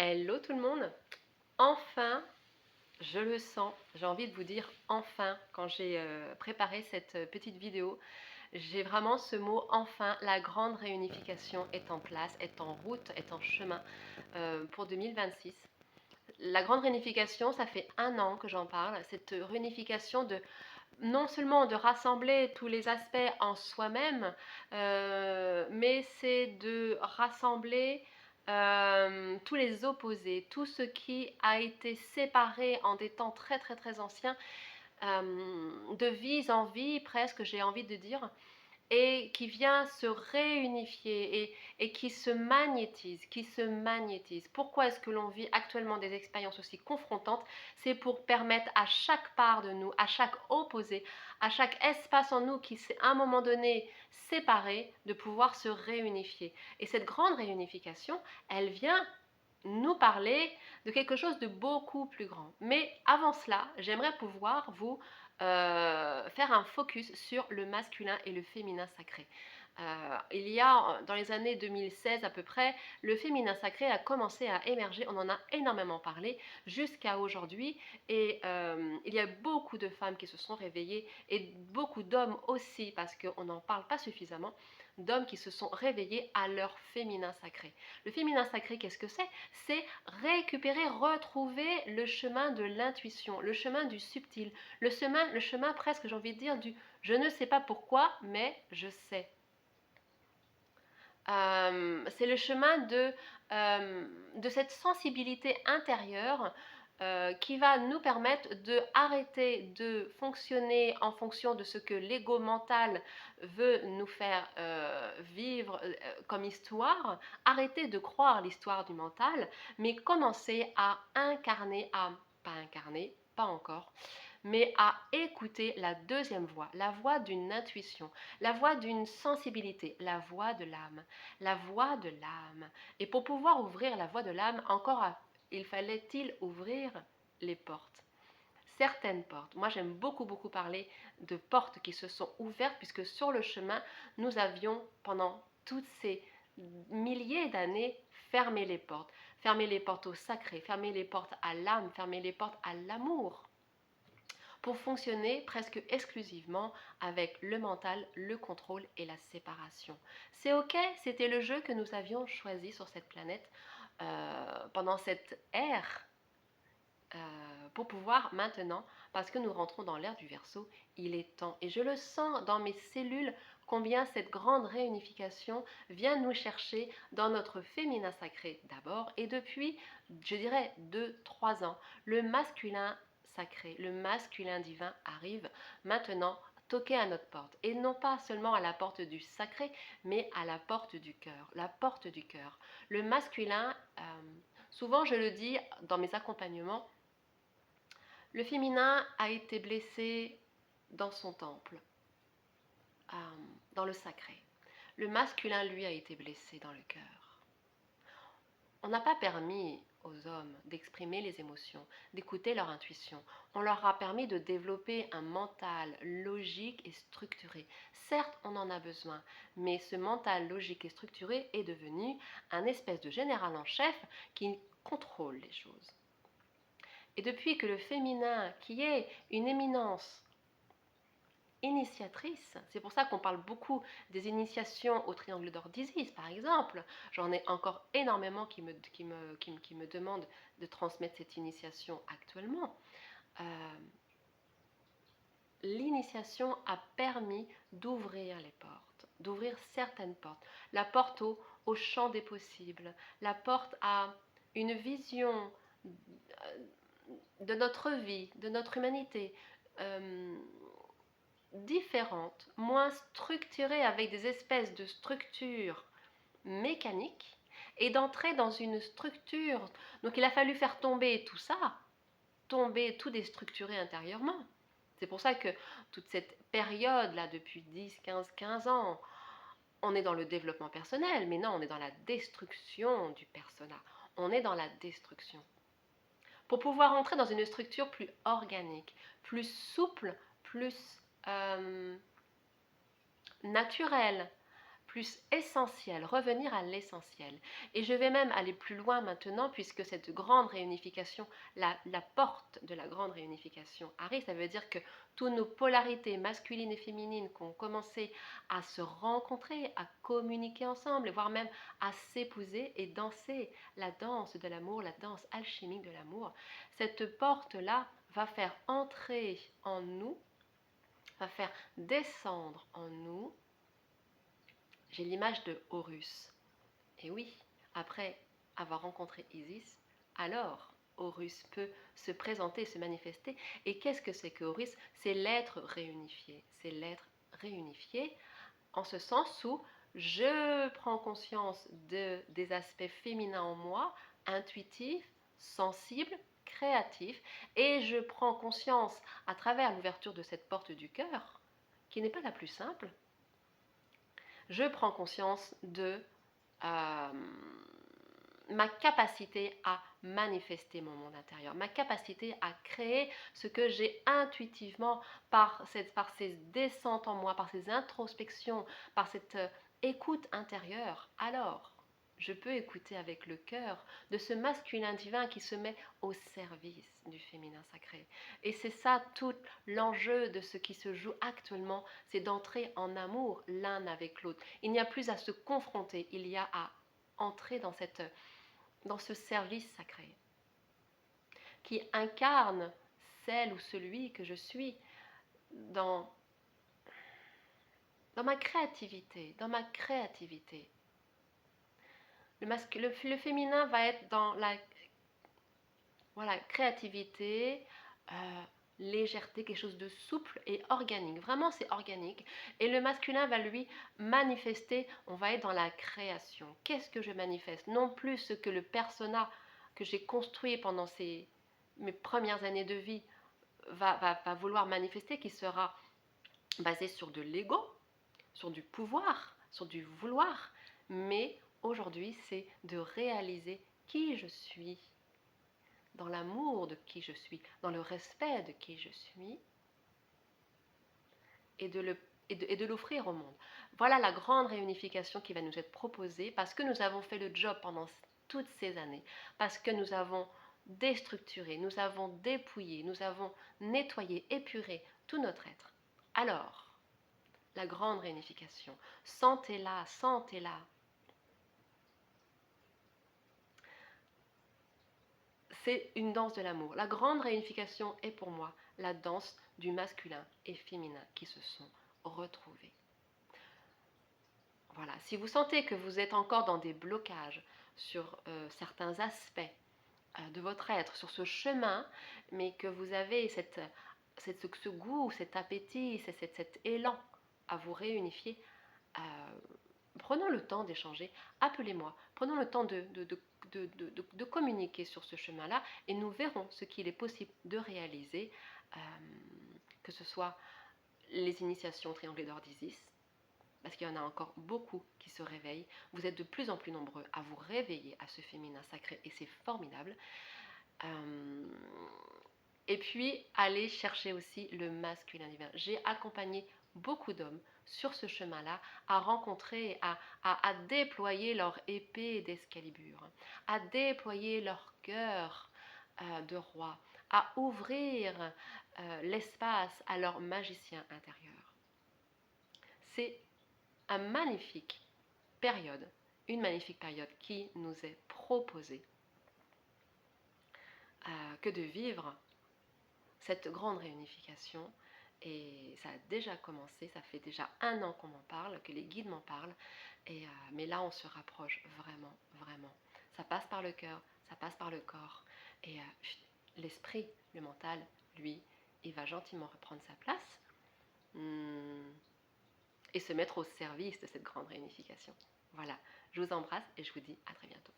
Hello tout le monde! Enfin, je le sens, j'ai envie de vous dire enfin, quand j'ai préparé cette petite vidéo, j'ai vraiment ce mot enfin, la grande réunification est en place, est en route, est en chemin pour 2026. La grande réunification, ça fait 1 an que j'en parle, cette réunification de non seulement de rassembler tous les aspects en soi-même, mais c'est de rassembler tous les opposés, tout ce qui a été séparé en des temps très très très anciens, de vie en vie presque, j'ai envie de dire, et qui vient se réunifier et qui se magnétise, Pourquoi est-ce que l'on vit actuellement des expériences aussi confrontantes? C'est pour permettre à chaque part de nous, à chaque opposé, à chaque espace en nous qui s'est à un moment donné séparé, de pouvoir se réunifier. Et cette grande réunification, elle vient nous parler de quelque chose de beaucoup plus grand. Mais avant cela, j'aimerais pouvoir vous faire un focus sur le masculin et le féminin sacré. Il y a, dans les années 2016 à peu près, le féminin sacré a commencé à émerger, on en a énormément parlé jusqu'à aujourd'hui, et il y a beaucoup de femmes qui se sont réveillées, et beaucoup d'hommes aussi, parce qu'on n'en parle pas suffisamment, d'hommes qui se sont réveillés à leur féminin sacré. Le féminin sacré, qu'est-ce que c'est? C'est récupérer, retrouver le chemin de l'intuition, le chemin du subtil, le chemin presque, j'ai envie de dire, du je ne sais pas pourquoi, mais je sais. C'est le chemin de cette sensibilité intérieure qui va nous permettre d'arrêter de fonctionner en fonction de ce que l'ego mental veut nous faire vivre comme histoire, arrêter de croire l'histoire du mental, mais commencer à incarner, pas encore, mais à écouter la deuxième voix, la voix d'une intuition, la voix d'une sensibilité, la voix de l'âme, la voix de l'âme. Et pour pouvoir ouvrir la voix de l'âme, il fallait-il ouvrir les portes, certaines portes. Moi, j'aime beaucoup parler de portes qui se sont ouvertes, puisque sur le chemin, nous avions, pendant toutes ces milliers d'années, fermé les portes au sacré, fermé les portes à l'âme, fermé les portes à l'amour, pour fonctionner presque exclusivement avec le mental, le contrôle et la séparation. C'est ok, c'était le jeu que nous avions choisi sur cette planète pendant cette ère, pour pouvoir maintenant, parce que nous rentrons dans l'ère du Verseau, il est temps, et je le sens dans mes cellules, combien cette grande réunification vient nous chercher dans notre féminin sacré d'abord, et depuis, je dirais, 2-3 ans, le masculin sacré, le masculin divin arrive maintenant toquer à notre porte, et non pas seulement à la porte du sacré, mais à la porte du cœur, la porte du cœur. Le masculin, souvent je le dis dans mes accompagnements, le féminin a été blessé dans son temple, dans le sacré. Le masculin, lui, a été blessé dans le cœur. On n'a pas permis aux hommes d'exprimer les émotions, d'écouter leur intuition. On leur a permis de développer un mental logique et structuré. Certes, on en a besoin, mais ce mental logique et structuré est devenu un espèce de général en chef qui contrôle les choses. Et depuis que le féminin, qui est une éminence initiatrice, c'est pour ça qu'on parle beaucoup des initiations au triangle d'or d'Isis, par exemple, j'en ai encore énormément qui me demandent de transmettre cette initiation actuellement, l'initiation a permis d'ouvrir les portes, d'ouvrir certaines portes, la porte au champ des possibles, la porte à une vision de notre vie, de notre humanité, différente, moins structurée, avec des espèces de structures mécaniques, et d'entrer dans une structure. Donc il a fallu faire tomber tout ça, tout déstructurer intérieurement. C'est pour ça que toute cette période-là, depuis 10, 15 ans, on est dans le développement personnel, mais non, on est dans la destruction du persona. On est dans la destruction. Pour pouvoir entrer dans une structure plus organique, plus souple, plus naturelle, plus essentiel, revenir à l'essentiel. Et je vais même aller plus loin maintenant, puisque cette grande réunification, la porte de la grande réunification arrive. Ça veut dire que toutes nos polarités masculines et féminines qui ont commencé à se rencontrer, à communiquer ensemble, voire même à s'épouser et danser la danse de l'amour, la danse alchimique de l'amour, cette porte-là va faire entrer en nous, va faire descendre en nous. J'ai l'image de Horus. Et oui, après avoir rencontré Isis, alors Horus peut se présenter, se manifester. Et qu'est-ce que c'est que Horus? C'est l'être réunifié. C'est l'être réunifié en ce sens où je prends conscience des aspects féminins en moi, intuitifs, sensibles, créatifs, et je prends conscience à travers l'ouverture de cette porte du cœur, qui n'est pas la plus simple, je prends conscience de ma capacité à manifester mon monde intérieur, ma capacité à créer ce que j'ai intuitivement par ces descentes en moi, par ces introspections, par cette écoute intérieure. Alors, je peux écouter avec le cœur de ce masculin divin qui se met au service du féminin sacré. Et c'est ça tout l'enjeu de ce qui se joue actuellement, c'est d'entrer en amour l'un avec l'autre. Il n'y a plus à se confronter, il y a à entrer dans ce service sacré qui incarne celle ou celui que je suis dans ma créativité, dans ma créativité. Le féminin va être dans la créativité, légèreté, quelque chose de souple et organique. Vraiment, c'est organique. Et le masculin va lui manifester, on va être dans la création. Qu'est-ce que je manifeste? Non plus ce que le persona que j'ai construit pendant mes premières années de vie va vouloir manifester, qui sera basé sur de l'ego, sur du pouvoir, sur du vouloir. Mais aujourd'hui, c'est de réaliser qui je suis, dans l'amour de qui je suis, dans le respect de qui je suis, et de l'offrir au monde. Voilà la grande réunification qui va nous être proposée parce que nous avons fait le job pendant toutes ces années, parce que nous avons déstructuré, nous avons dépouillé, nous avons nettoyé, épuré tout notre être. Alors, la grande réunification, sentez-la, sentez-la. C'est une danse de l'amour. La grande réunification est pour moi la danse du masculin et féminin qui se sont retrouvés. Voilà, si vous sentez que vous êtes encore dans des blocages sur certains aspects de votre être, sur ce chemin, mais que vous avez ce goût, cet appétit, cet élan à vous réunifier, prenons le temps d'échanger, appelez-moi, prenons le temps de communiquer sur ce chemin-là et nous verrons ce qu'il est possible de réaliser, que ce soit les initiations trianglées d'or d'Isis, parce qu'il y en a encore beaucoup qui se réveillent. Vous êtes de plus en plus nombreux à vous réveiller à ce féminin sacré et c'est formidable. Et puis, allez chercher aussi le masculin divin. J'ai accompagné beaucoup d'hommes sur ce chemin-là à rencontrer, à déployer leur épée d'Excalibur, à déployer leur cœur de roi, à ouvrir l'espace à leur magicien intérieur. C'est une magnifique période qui nous est proposée que de vivre cette grande réunification. Et ça a déjà commencé, ça fait déjà 1 an qu'on m'en parle, que les guides m'en parlent, mais là on se rapproche vraiment, vraiment. Ça passe par le cœur, ça passe par le corps, et l'esprit, le mental, lui, il va gentiment reprendre sa place et se mettre au service de cette grande réunification. Voilà, je vous embrasse et je vous dis à très bientôt.